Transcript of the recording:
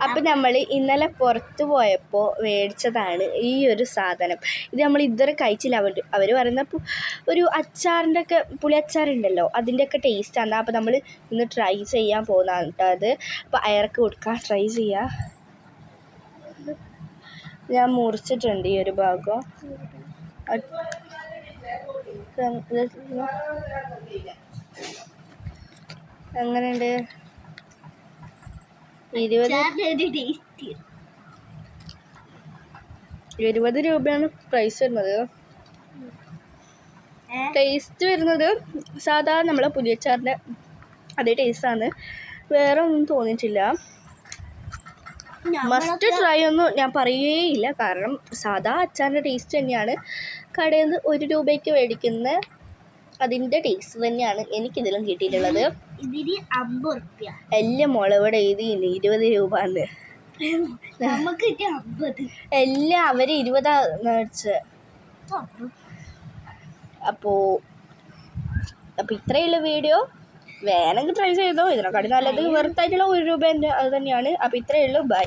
അപ്പം നമ്മൾ ഇന്നലെ പുറത്ത് പോയപ്പോൾ മേടിച്ചതാണ് ഈ ഒരു സാധനം. ഇത് നമ്മൾ ഇതുവരെ കഴിച്ചില്ല. അവർ പറയുന്ന ഒരു അച്ചാറിൻ്റെ ഒക്കെ പുളി അച്ചാറുണ്ടല്ലോ അതിൻ്റെയൊക്കെ ടേസ്റ്റാണ്. അപ്പോൾ നമ്മൾ ഇന്ന് ട്രൈ ചെയ്യാൻ പോകുന്നതാണ് കേട്ടോ അത്. അപ്പോൾ അയർക്ക് കൊടുക്കാം, ട്രൈ ചെയ്യാം. ഞാൻ മുറിച്ചിട്ടുണ്ട് ഈ ഒരു ഭാഗം. എങ്ങനെയുണ്ട്? 20 രൂപയാണ് പ്രൈസ് വരുന്നത്. ടേസ്റ്റ് വരുന്നത് സാധാരണ നമ്മളെ പുളിയച്ചാറിൻ്റെ അതേ ടേസ്റ്റാണ്, വേറെ ഒന്നും തോന്നിയിട്ടില്ല. മസ്റ്റ് ട്രൈ ഒന്നും ഞാൻ പറയുകയില്ല, കാരണം സാധാ അച്ചാറിൻ്റെ ടേസ്റ്റ് തന്നെയാണ്. കടയിൽ നിന്ന് 1 രൂപയ്ക്ക് മേടിക്കുന്ന അതിൻ്റെ ടേസ്റ്റ് തന്നെയാണ് എനിക്കിതിലും കിട്ടിയിട്ടുള്ളത്. എല്ലാം മുളവിടെ എഴുതിയില്ല 20 രൂപ എന്ന്. എല്ലാം അവർ 20 മേടിച്ച്. അപ്പോൾ ഇത്രയുള്ള വീഡിയോ. വേണമെങ്കിൽ ട്രൈ ചെയ്തോ. ഇതിനെക്കാട്ടി നല്ലത് വെറുത്തായിട്ടുള്ള 1 രൂപേൻ്റെ അത് തന്നെയാണ്. അപ്പോൾ ഇത്രയേ ഉള്ളൂ. ബൈ.